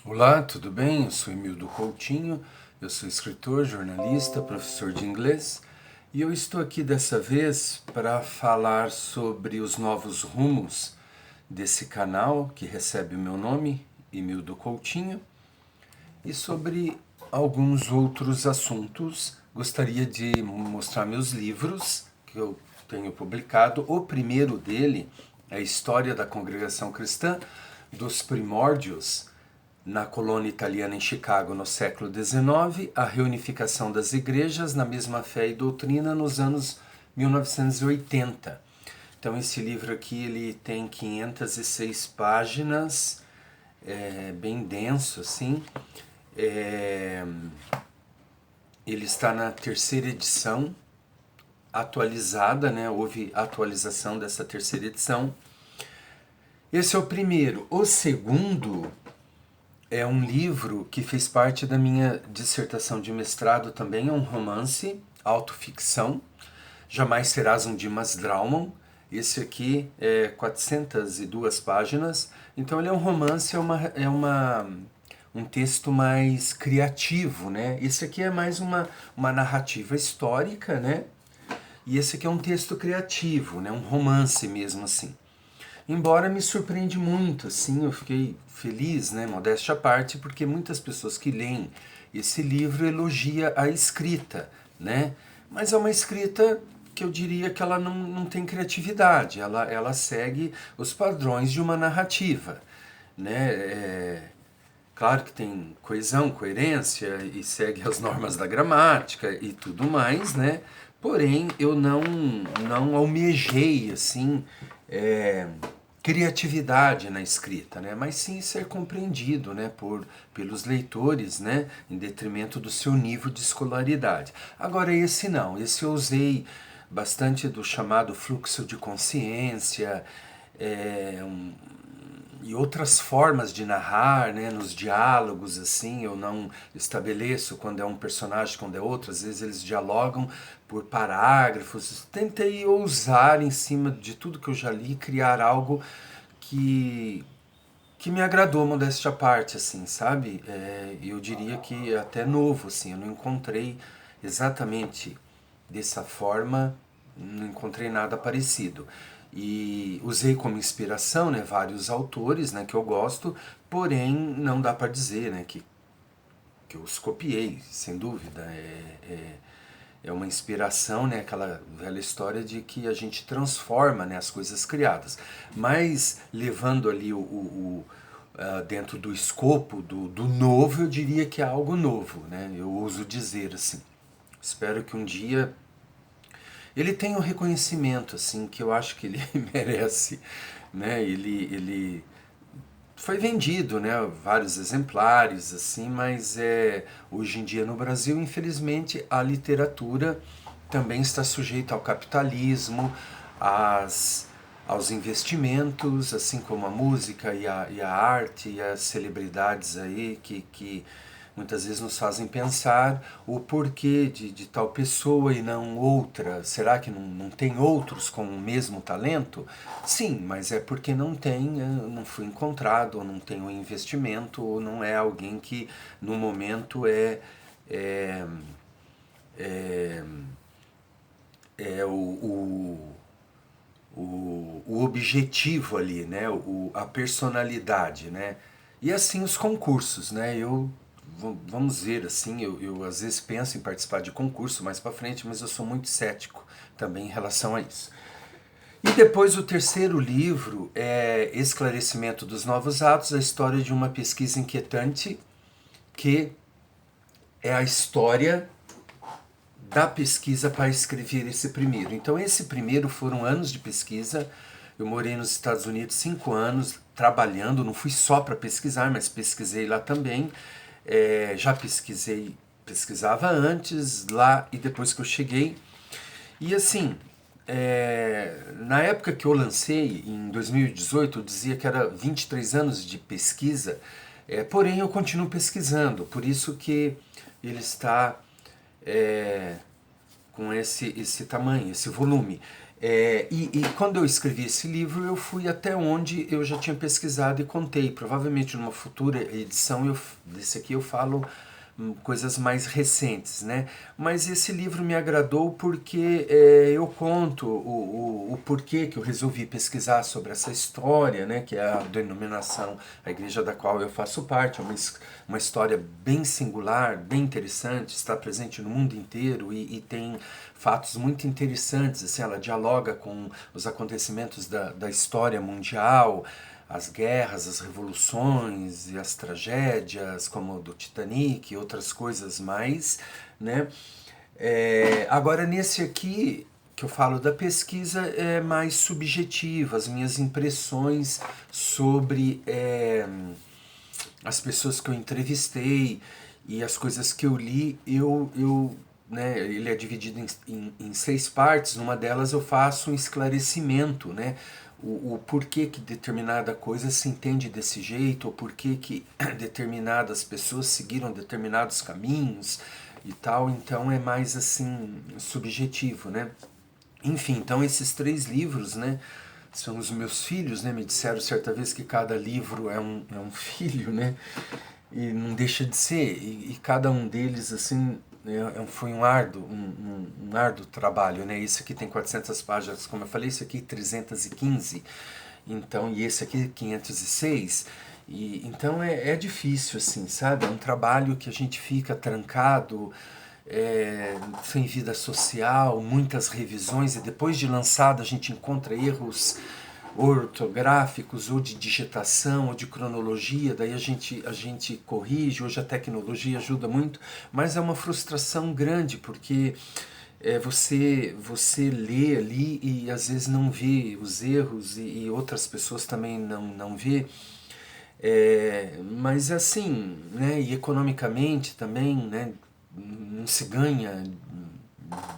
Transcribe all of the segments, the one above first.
Olá, tudo bem? Eu sou Emildo Coutinho, eu sou escritor, jornalista, professor de inglês e eu estou aqui dessa vez para falar sobre os novos rumos desse canal que recebe o meu nome, Emildo Coutinho, e sobre alguns outros assuntos. Gostaria de mostrar meus livros que eu tenho publicado. O primeiro dele é a História da Congregação Cristã dos Primórdios na colônia italiana em Chicago no século XIX, a reunificação das igrejas na mesma fé e doutrina nos anos 1980. Então esse livro aqui ele tem 506 páginas, é bem denso assim. Ele está na terceira edição, atualizada, né? Houve atualização dessa terceira edição. Esse é o primeiro. O segundo é um livro que fez parte da minha dissertação de mestrado também, é um romance, autoficção, Jamais Serás um Dimas Drauman. Esse aqui é 402 páginas, então ele é um romance, um texto mais criativo, né? Esse aqui é mais uma narrativa histórica, né? E esse aqui é um texto criativo, né? Um romance mesmo assim. Embora me surpreende muito, assim, eu fiquei feliz, né, modéstia à parte, porque muitas pessoas que leem esse livro elogia a escrita, né? Mas é uma escrita que eu diria que ela não tem criatividade, ela segue os padrões de uma narrativa, né? Claro que tem coesão, coerência e segue as normas da gramática e tudo mais, né? Porém, eu não almejei, assim, criatividade na escrita, né? Mas sim ser compreendido, né? Pelos leitores, né? Em detrimento do seu nível de escolaridade. Agora esse não, esse eu usei bastante do chamado fluxo de consciência, é, um, e outras formas de narrar, né, nos diálogos, assim, eu não estabeleço quando é um personagem, quando é outro, às vezes eles dialogam por parágrafos. Tentei ousar em cima de tudo que eu já li, criar algo que que me agradou, modéstia à parte, assim, sabe? Eu diria que é até novo, assim, eu não encontrei exatamente dessa forma, não encontrei nada parecido. E usei como inspiração, né, vários autores, né, que eu gosto, porém não dá para dizer, né, que eu os copiei, sem dúvida. É uma inspiração, né, aquela velha história de que a gente transforma, né, as coisas criadas. Mas levando ali dentro do escopo do novo, eu diria que é algo novo, né? Eu ouso dizer assim. Espero que um dia ele tenha um reconhecimento assim que eu acho que ele merece, né? Ele foi vendido, né, vários exemplares assim, mas hoje em dia no Brasil, infelizmente, a literatura também está sujeita ao capitalismo, aos investimentos, assim como a música e a arte e as celebridades aí que muitas vezes nos fazem pensar o porquê de tal pessoa e não outra. Será que não tem outros com o mesmo talento? Sim, mas é porque não tem, não foi encontrado, ou não tem um investimento, ou não é alguém que no momento é, é o objetivo ali, né? A personalidade, né? E assim os concursos, né? Vamos ver assim, eu às vezes penso em participar de concurso mais para frente, mas eu sou muito cético também em relação a isso. E depois o terceiro livro é Esclarecimento dos Novos Atos, a história de uma pesquisa inquietante, que é a história da pesquisa para escrever esse primeiro. Então esse primeiro foram anos de pesquisa. Eu morei nos Estados Unidos 5 anos trabalhando, não fui só para pesquisar, mas pesquisei lá também. Já pesquisava antes lá e depois que eu cheguei. E assim, na época que eu lancei, em 2018, eu dizia que era 23 anos de pesquisa, porém eu continuo pesquisando, por isso que ele está com esse tamanho, esse volume. E quando eu escrevi esse livro, eu fui até onde eu já tinha pesquisado e contei. Provavelmente numa futura edição desse aqui eu falo coisas mais recentes, né? Mas esse livro me agradou porque eu conto o porquê que eu resolvi pesquisar sobre essa história, né? Que é a denominação, a igreja da qual eu faço parte. É uma história bem singular, bem interessante, está presente no mundo inteiro e tem fatos muito interessantes. Assim, ela dialoga com os acontecimentos da história mundial, as guerras, as revoluções e as tragédias, como do Titanic e outras coisas mais, né? Agora, nesse aqui, que eu falo da pesquisa, é mais subjetiva, as minhas impressões sobre as pessoas que eu entrevistei e as coisas que eu li, né, ele é dividido em 6 partes. Numa delas eu faço um esclarecimento, né, o porquê que determinada coisa se entende desse jeito, ou porquê que determinadas pessoas seguiram determinados caminhos e tal. Então é mais assim subjetivo, né? Enfim, então esses 3 livros, né, são os meus filhos, né? Me disseram certa vez que cada livro é um filho, né? E não deixa de ser. E cada um deles, assim, foi um árduo trabalho, né? Esse aqui tem 400 páginas, como eu falei, esse aqui 315, então, e esse aqui 506. Então é difícil, assim, sabe? É um trabalho que a gente fica trancado, sem vida social, muitas revisões, e depois de lançado a gente encontra erros ortográficos ou de digitação ou de cronologia, daí a gente corrige. Hoje a tecnologia ajuda muito, mas é uma frustração grande porque você lê ali e às vezes não vê os erros e outras pessoas também não vê. Mas assim, né, e economicamente também, né, não se ganha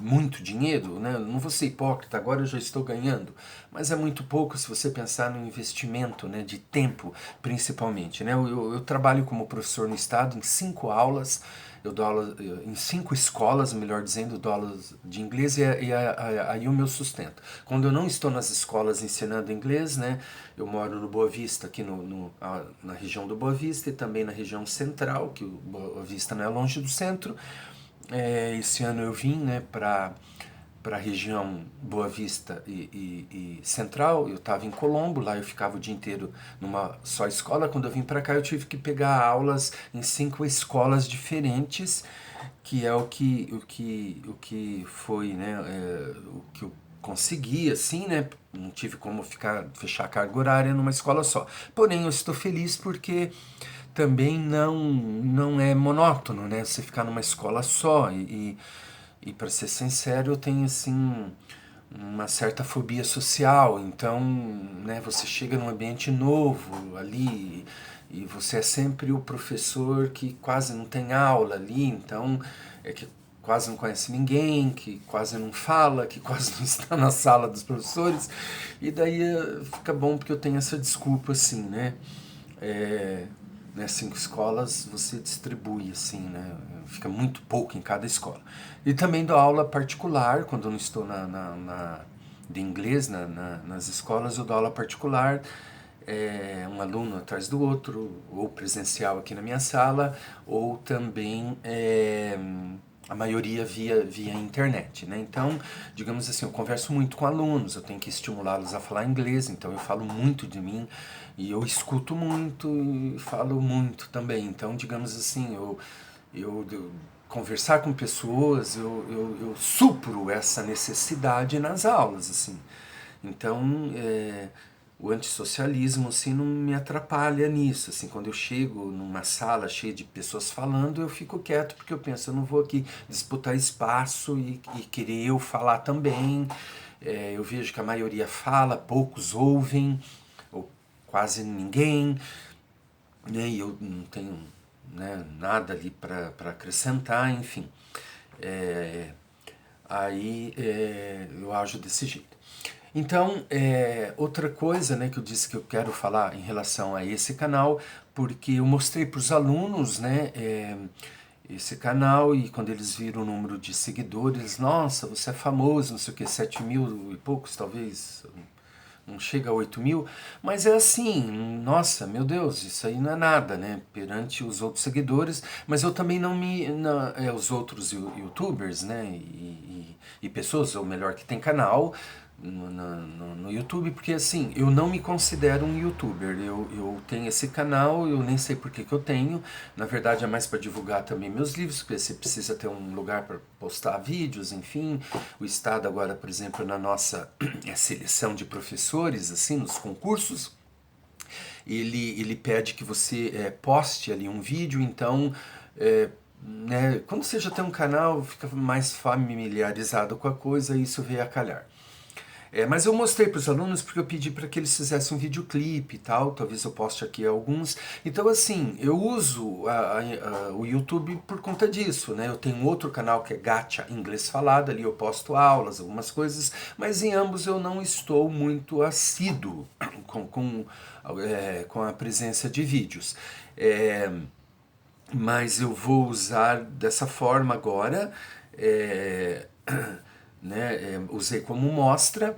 muito dinheiro, né? Não vou ser hipócrita, agora eu já estou ganhando, mas é muito pouco se você pensar no investimento, né, de tempo, principalmente, né? Eu trabalho como professor no estado em 5 aulas, eu dou aula em 5 escolas, melhor dizendo, dou aulas de inglês e aí o meu sustento. Quando eu não estou nas escolas ensinando inglês, né, eu moro no Boa Vista, aqui na região do Boa Vista, e também na região central, que o Boa Vista não é longe do centro. Esse ano eu vim, né, para a região Boa Vista e Central. Eu estava em Colombo, lá eu ficava o dia inteiro numa só escola. Quando eu vim para cá eu tive que pegar aulas em 5 escolas diferentes, que é o que foi, né, o que eu consegui, assim, né? Não tive como fechar a carga horária numa escola só. Porém, eu estou feliz porque também não é monótono, né? Você ficar numa escola só. E para ser sincero, eu tenho assim uma certa fobia social. Então, né, você chega num ambiente novo ali e você é sempre o professor que quase não tem aula ali, então que quase não conhece ninguém, que quase não fala, que quase não está na sala dos professores. E daí fica bom porque eu tenho essa desculpa, assim, né? Né, 5 escolas você distribui, assim, né? Fica muito pouco em cada escola. E também dou aula particular, quando eu não estou de inglês nas escolas, eu dou aula particular, um aluno atrás do outro, ou presencial aqui na minha sala, ou também a maioria via internet, né? Então, digamos assim, eu converso muito com alunos, eu tenho que estimulá-los a falar inglês, então eu falo muito de mim e eu escuto muito e falo muito também. Então, digamos assim, eu conversar com pessoas, eu supro essa necessidade nas aulas, assim. Então, o antissocialismo, assim, não me atrapalha nisso, assim. Quando eu chego numa sala cheia de pessoas falando, eu fico quieto, porque eu penso, eu não vou aqui disputar espaço e querer eu falar também. Eu vejo que a maioria fala, poucos ouvem, ou quase ninguém, né? E eu não tenho, né, nada ali para acrescentar, enfim. Aí eu ajo desse jeito. Então, outra coisa, né, que eu disse que eu quero falar em relação a esse canal, porque eu mostrei para os alunos, né, esse canal, e quando eles viram o número de seguidores, nossa, você é famoso, não sei o que, 7 mil e poucos, talvez, não chega a 8 mil, mas é assim, nossa, meu Deus, isso aí não é nada, né, perante os outros seguidores, mas eu também não me, os outros youtubers, né, e pessoas, ou melhor, que tem canal no YouTube, porque assim, eu não me considero um youtuber, eu tenho esse canal, eu nem sei por que eu tenho, na verdade é mais para divulgar também meus livros, porque você precisa ter um lugar para postar vídeos, enfim, o Estado agora, por exemplo, na nossa seleção de professores, assim, nos concursos, ele pede que você poste ali um vídeo, então né, quando você já tem um canal, fica mais familiarizado com a coisa, e isso veio a calhar. Mas eu mostrei para os alunos porque eu pedi para que eles fizessem um videoclipe e tal, talvez eu poste aqui alguns. Então assim, eu uso o YouTube por conta disso, né? Eu tenho outro canal que é Gacha Inglês Falado, ali eu posto aulas, algumas coisas, mas em ambos eu não estou muito assíduo com a presença de vídeos. Mas eu vou usar dessa forma agora, né, usei como mostra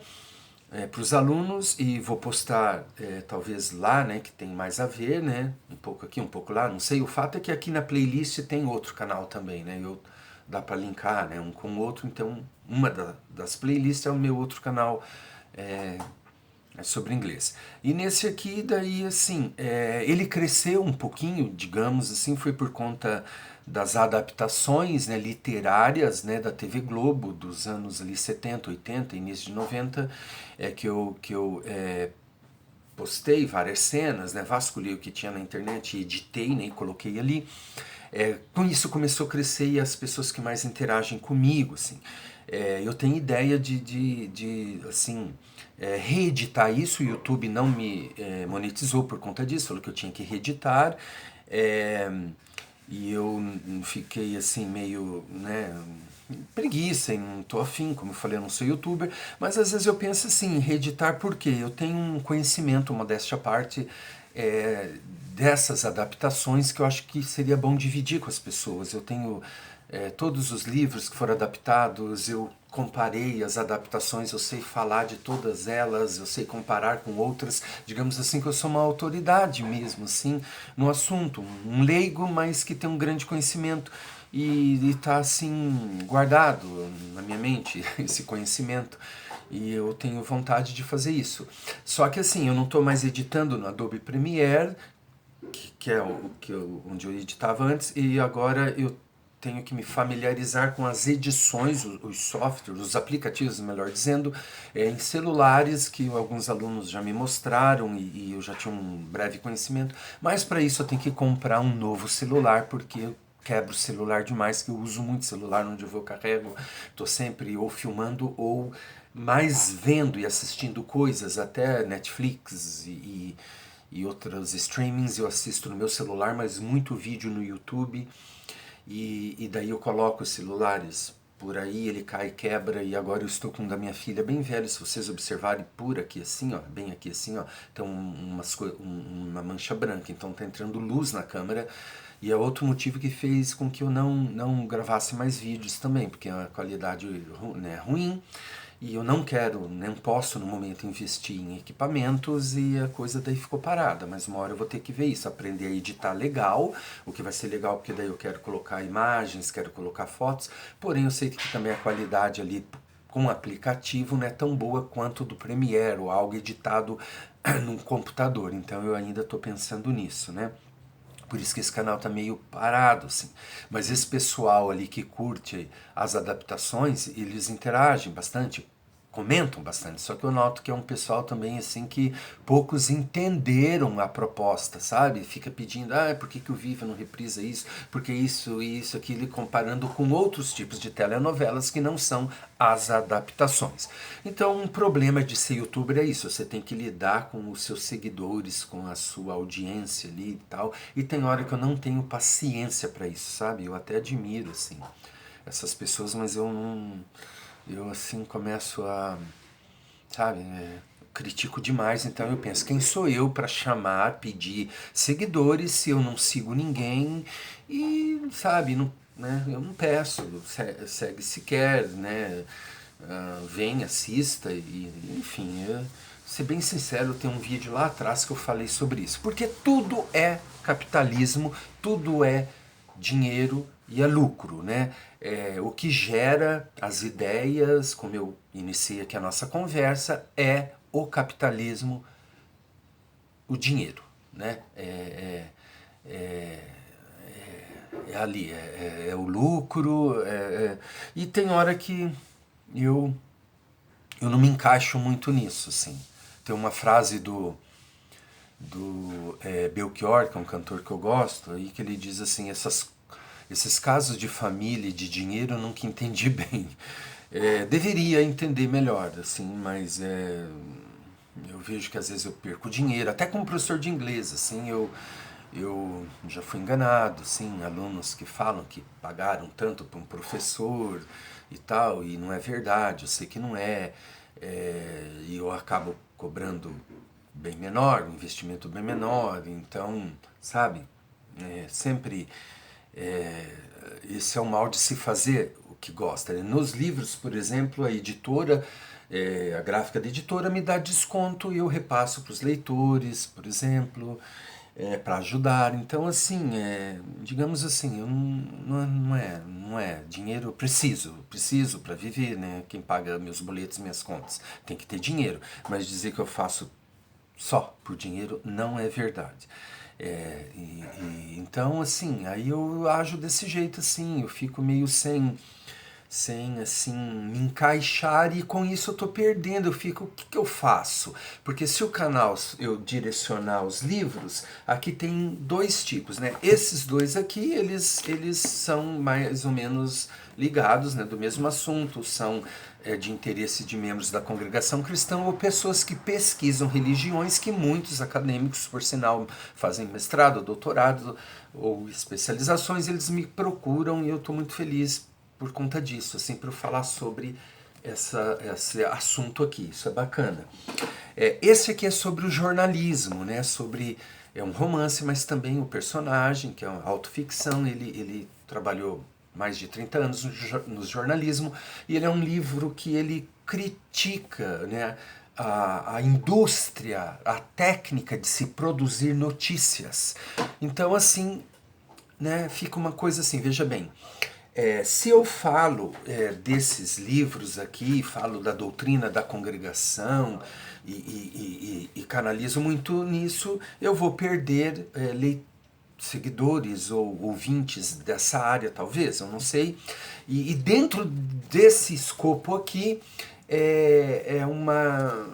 para os alunos, e vou postar talvez lá, né, que tem mais a ver, né, um pouco aqui, um pouco lá, não sei. O fato é que aqui na playlist tem outro canal também, né, dá para linkar, né, um com o outro, então uma das playlists é o meu outro canal sobre inglês. E nesse aqui, daí, assim, ele cresceu um pouquinho, digamos assim, foi por conta das adaptações, né, literárias, né, da TV Globo dos anos ali 70, 80, início de 90, que eu postei várias cenas, né, vasculhei o que tinha na internet e editei, né, e coloquei ali. Com isso começou a crescer, e as pessoas que mais interagem comigo, assim. Eu tenho ideia de assim, reeditar isso. O YouTube não me monetizou por conta disso, falou que eu tinha que reeditar, e eu fiquei assim meio, né, preguiça, e não tô afim, como eu falei, eu não sou youtuber, mas às vezes eu penso assim, reeditar, porque eu tenho um conhecimento, modéstia à parte, dessas adaptações, que eu acho que seria bom dividir com as pessoas. Eu tenho todos os livros que foram adaptados, eu comparei as adaptações, eu sei falar de todas elas, eu sei comparar com outras, digamos assim, que eu sou uma autoridade mesmo, assim, no assunto, um leigo, mas que tem um grande conhecimento, e está assim guardado na minha mente esse conhecimento, e eu tenho vontade de fazer isso. Só que assim, eu não estou mais editando no Adobe Premiere, que é onde eu editava antes, e agora eu tenho que me familiarizar com as edições, os softwares, os aplicativos, melhor dizendo, em celulares, que alguns alunos já me mostraram, e eu já tinha um breve conhecimento, mas para isso eu tenho que comprar um novo celular, porque eu quebro o celular demais, que eu uso muito celular, onde eu vou, eu carrego, estou sempre ou filmando ou mais vendo e assistindo coisas, até Netflix e outros streamings eu assisto no meu celular, mas muito vídeo no YouTube, e daí eu coloco os celulares por aí, ele cai, quebra, e agora eu estou com um da minha filha bem velho, se vocês observarem por aqui assim, ó, bem aqui assim, ó, tem uma mancha branca, então tá entrando luz na câmera, e é outro motivo que fez com que eu não gravasse mais vídeos também, porque a qualidade, né, é ruim, e eu não quero, nem posso no momento investir em equipamentos, e a coisa daí ficou parada. Mas uma hora eu vou ter que ver isso, aprender a editar legal, o que vai ser legal, porque daí eu quero colocar imagens, quero colocar fotos, porém eu sei que também a qualidade ali com o aplicativo não é tão boa quanto do Premiere, ou algo editado num computador, então eu ainda estou pensando nisso, né? Por isso que esse canal tá meio parado, assim. Mas esse pessoal ali que curte as adaptações, eles interagem bastante, comentam bastante. Só que eu noto que é um pessoal também, assim, que poucos entenderam a proposta, sabe? Fica pedindo, por que o Viva não reprisa isso? Porque isso e isso, aquilo, comparando com outros tipos de telenovelas que não são as adaptações. Então, um problema de ser youtuber é isso, você tem que lidar com os seus seguidores, com a sua audiência ali e tal, e tem hora que eu não tenho paciência para isso, sabe? Eu até admiro, assim, essas pessoas, mas eu não... Eu, assim, começo a... Sabe, critico demais, então eu penso, quem sou eu para chamar, pedir seguidores, se eu não sigo ninguém, e, sabe, não né? Eu não peço, segue se quer, né? Vem, assista, e enfim, ser bem sincero, tem um vídeo lá atrás que eu falei sobre isso. Porque tudo é capitalismo, tudo é dinheiro e é lucro, né? O que gera as ideias, como eu iniciei aqui a nossa conversa, é o capitalismo, o dinheiro, né? É ali, é o lucro, e tem hora que eu, eu não me encaixo muito nisso, assim. Tem uma frase do Belchior, que é um cantor que eu gosto, aí que ele diz assim, esses casos de família e de dinheiro eu nunca entendi bem. Deveria entender melhor, assim, mas eu vejo que às vezes eu perco dinheiro, até como professor de inglês, assim, eu já fui enganado, assim, alunos que falam que pagaram tanto para um professor e tal, e não é verdade, eu sei que não e eu acabo cobrando bem menor, um investimento bem menor, então, sabe, sempre esse é o mal de se fazer o que gosta. Nos livros, por exemplo, a editora, a gráfica da editora me dá desconto e eu repasso para os leitores, por exemplo, para ajudar. Então, assim, digamos assim, eu não é dinheiro, eu preciso para viver, né? Quem paga meus boletos, minhas contas, tem que ter dinheiro. Mas dizer que eu faço só por dinheiro não é verdade. Então, assim, aí eu ajo desse jeito, assim, eu fico meio sem assim me encaixar, e com isso eu tô perdendo, eu fico, o que que eu faço? Porque se o canal eu direcionar os livros, aqui tem dois tipos, né? Esses dois aqui, eles são mais ou menos ligados, né, do mesmo assunto, são de interesse de membros da congregação cristã ou pessoas que pesquisam religiões, que muitos acadêmicos, por sinal, fazem mestrado, doutorado ou especializações, eles me procuram e eu estou muito feliz por conta disso, assim, para eu falar sobre esse assunto aqui. Isso é bacana. Esse aqui é sobre o jornalismo, né? Sobre um romance, mas também o personagem, que é uma autoficção. Ele trabalhou mais de 30 anos no jornalismo, e ele é um livro que ele critica, né, a indústria, a técnica de se produzir notícias. Então, assim, né, fica uma coisa assim, veja bem, se eu falo desses livros aqui, falo da doutrina da congregação e canalizo muito nisso, eu vou perder seguidores ou ouvintes dessa área, talvez, eu não sei. E dentro desse escopo aqui, é uma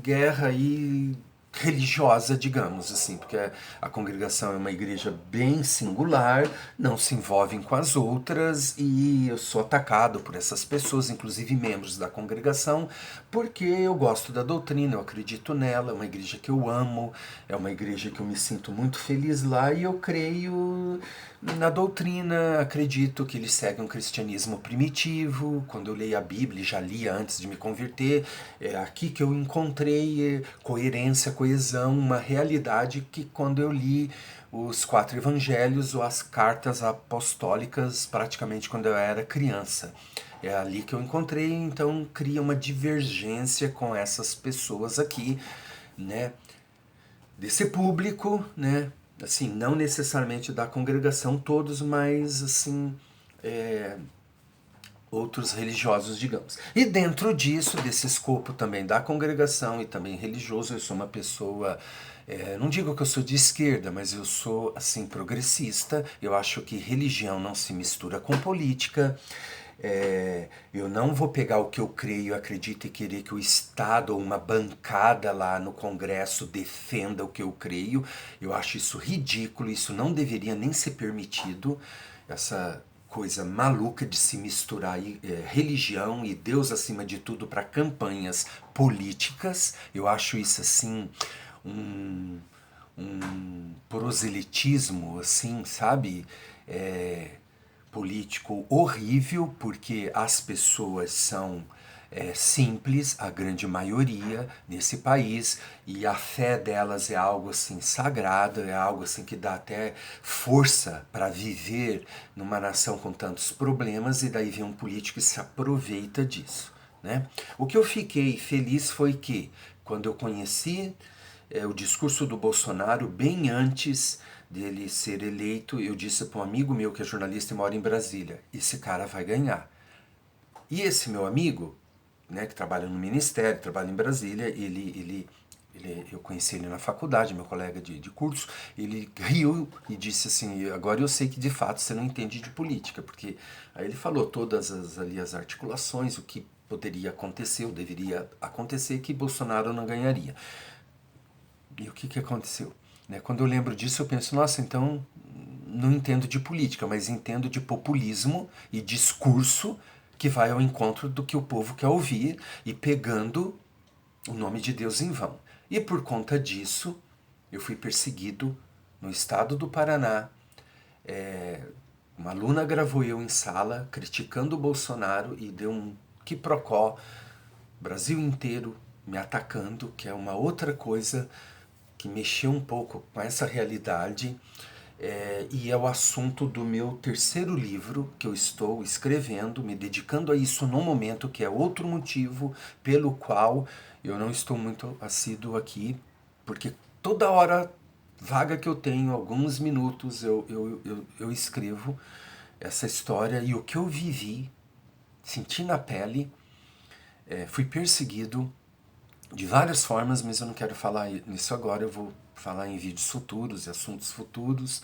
guerra aí religiosa, digamos assim, porque a congregação é uma igreja bem singular, não se envolvem com as outras, e eu sou atacado por essas pessoas, inclusive membros da congregação, porque eu gosto da doutrina, eu acredito nela, é uma igreja que eu amo, é uma igreja que eu me sinto muito feliz lá, e eu creio na doutrina, acredito que eles seguem um cristianismo primitivo. Quando eu leio a Bíblia, já lia antes de me converter, é aqui que eu encontrei coerência, coesão, uma realidade que quando eu li os 4 evangelhos ou as cartas apostólicas, praticamente quando eu era criança. É ali que eu encontrei, então cria uma divergência com essas pessoas aqui, né? Desse público, né? Assim, não necessariamente da congregação todos, mas assim, outros religiosos, digamos. E dentro disso, desse escopo também da congregação e também religioso, eu sou uma pessoa, não digo que eu sou de esquerda, mas eu sou, assim, progressista. Eu acho que religião não se mistura com política. Eu não vou pegar o que eu creio, acredito, e querer que o Estado ou uma bancada lá no Congresso defenda o que eu creio. Eu acho isso ridículo, isso não deveria nem ser permitido, essa coisa maluca de se misturar religião e Deus acima de tudo para campanhas políticas. Eu acho isso assim um proselitismo, assim, sabe? Político horrível, porque as pessoas são simples, a grande maioria nesse país, e a fé delas é algo assim sagrado, é algo assim que dá até força para viver numa nação com tantos problemas, e daí vem um político que se aproveita disso, né? O que eu fiquei feliz foi que, quando eu conheci o discurso do Bolsonaro, bem antes dele ser eleito, eu disse para um amigo meu que é jornalista e mora em Brasília: esse cara vai ganhar. E esse meu amigo, né, que trabalha no Ministério, trabalha em Brasília, eu conheci ele na faculdade, meu colega de curso, ele riu e disse assim: agora eu sei que de fato você não entende de política, porque aí ele falou todas as articulações, o que poderia acontecer, ou deveria acontecer, que Bolsonaro não ganharia. E o que aconteceu? Né, quando eu lembro disso, eu penso: nossa, então não entendo de política, mas entendo de populismo e discurso que vai ao encontro do que o povo quer ouvir, e pegando o nome de Deus em vão. E por conta disso, eu fui perseguido no estado do Paraná. Uma aluna gravou eu em sala criticando o Bolsonaro e deu um quiprocó, Brasil inteiro me atacando, que é uma outra coisa que mexeu um pouco com essa realidade. E é o assunto do meu terceiro livro que eu estou escrevendo, me dedicando a isso no momento, que é outro motivo pelo qual eu não estou muito assíduo aqui, porque toda hora vaga que eu tenho, alguns minutos, eu escrevo essa história e o que eu vivi, senti na pele. Fui perseguido de várias formas, mas eu não quero falar nisso agora. Eu vou falar em vídeos futuros e assuntos futuros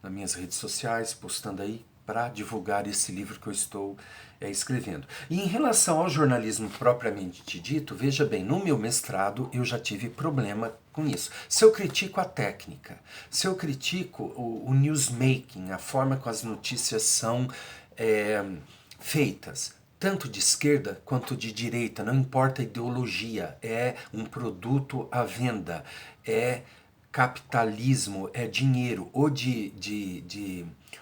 nas minhas redes sociais, postando aí para divulgar esse livro que eu estou escrevendo. E em relação ao jornalismo propriamente dito, veja bem, no meu mestrado eu já tive problema com isso. Se eu critico a técnica, se eu critico o newsmaking, a forma como as notícias são feitas, tanto de esquerda quanto de direita, não importa a ideologia, é um produto à venda, é capitalismo, é dinheiro,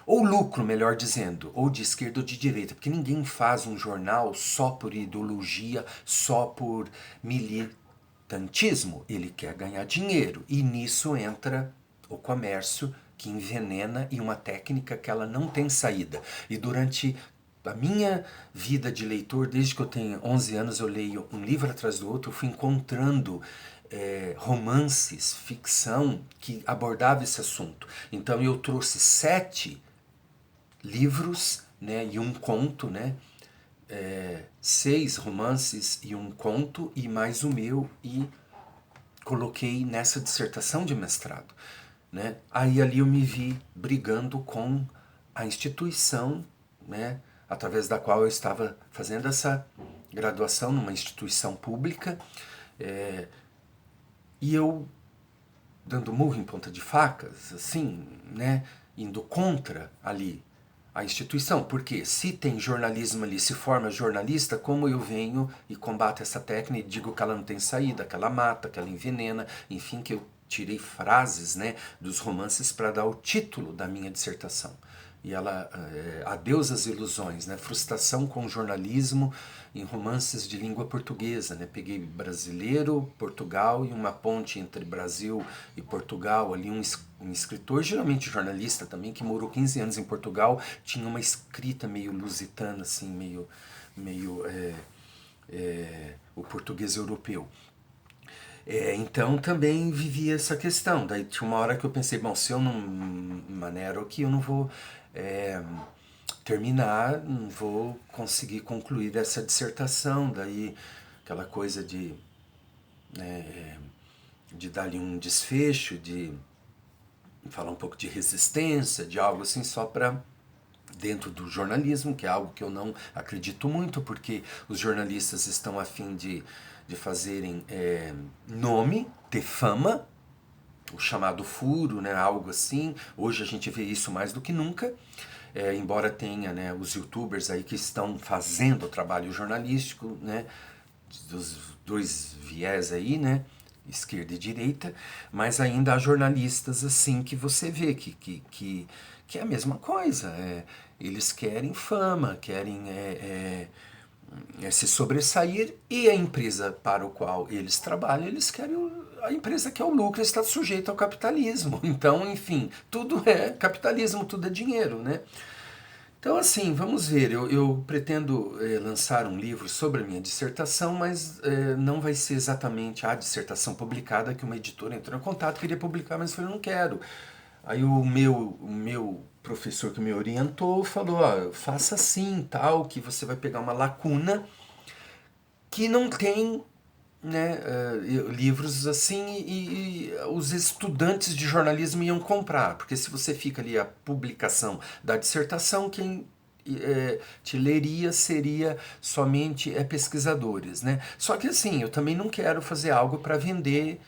ou lucro, melhor dizendo, ou de esquerda ou de direita, porque ninguém faz um jornal só por ideologia, só por militantismo, ele quer ganhar dinheiro, e nisso entra o comércio, que envenena, e uma técnica que ela não tem saída. E durante a minha vida de leitor, desde que eu tenho 11 anos, eu leio um livro atrás do outro, eu fui encontrando romances, ficção que abordava esse assunto. Então eu trouxe 7 livros, né, e um conto, né, 6 romances e um conto, e mais o meu, e coloquei nessa dissertação de mestrado. Né? Aí ali eu me vi brigando com a instituição, né, através da qual eu estava fazendo essa graduação numa instituição pública, e eu dando murro em ponta de facas, assim, né, indo contra ali a instituição, porque se tem jornalismo ali, se forma jornalista, como eu venho e combato essa técnica e digo que ela não tem saída, que ela mata, que ela envenena, enfim, que eu tirei frases, né, dos romances para dar o título da minha dissertação. E ela, Adeus às ilusões, né, frustração com o jornalismo em romances de língua portuguesa, né, peguei brasileiro, Portugal, e uma ponte entre Brasil e Portugal, ali um escritor, geralmente jornalista também, que morou 15 anos em Portugal, tinha uma escrita meio lusitana, assim, meio o português europeu. Então também vivi essa questão. Daí tinha uma hora que eu pensei, bom, se eu não maneiro aqui, eu não vou terminar, não vou conseguir concluir essa dissertação. Daí aquela coisa de dar-lhe um desfecho, de falar um pouco de resistência, de algo assim, só para dentro do jornalismo, que é algo que eu não acredito muito, porque os jornalistas estão a fim de fazerem nome, ter fama, o chamado furo, né, algo assim. Hoje a gente vê isso mais do que nunca, embora tenha, né, os youtubers aí que estão fazendo o trabalho jornalístico, né, dos dois viés aí, né, esquerda e direita, mas ainda há jornalistas assim que você vê que é a mesma coisa. Eles querem fama, querem se sobressair, e a empresa para o qual eles trabalham, eles querem a empresa que é o lucro, está sujeita ao capitalismo. Então, enfim, tudo é capitalismo, tudo é dinheiro, né? Então, assim, vamos ver. Eu pretendo lançar um livro sobre a minha dissertação, mas não vai ser exatamente a dissertação publicada, que uma editora entrou em contato, queria publicar, mas eu falei, não quero. Aí o meu professor que me orientou falou, ó, faça assim, tal, que você vai pegar uma lacuna que não tem, né, livros assim, e os estudantes de jornalismo iam comprar, porque se você fica ali a publicação da dissertação, quem te leria seria somente pesquisadores, né? Só que assim, eu também não quero fazer algo para vender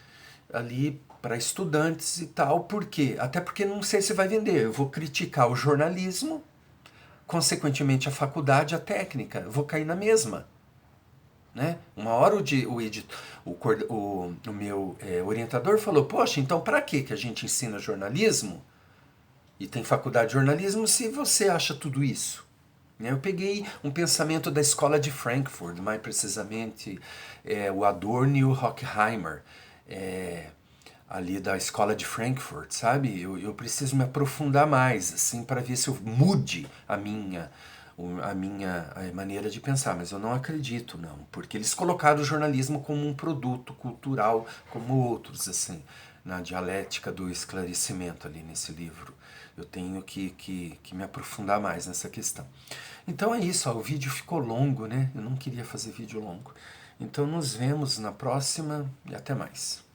ali para estudantes e tal, por quê? Até porque não sei se vai vender, eu vou criticar o jornalismo, consequentemente a faculdade, a técnica, eu vou cair na mesma. Né? Uma hora o meu orientador falou, poxa, então para que a gente ensina jornalismo e tem faculdade de jornalismo se você acha tudo isso? Né? Eu peguei um pensamento da escola de Frankfurt, mais precisamente o Adorno e o Horkheimer, ali da escola de Frankfurt, sabe? Eu preciso me aprofundar mais, assim, para ver se eu mude a minha maneira de pensar, mas eu não acredito, não, porque eles colocaram o jornalismo como um produto cultural, como outros, assim, na dialética do esclarecimento ali nesse livro. Eu tenho que me aprofundar mais nessa questão. Então é isso, ó, o vídeo ficou longo, né? Eu não queria fazer vídeo longo. Então nos vemos na próxima e até mais.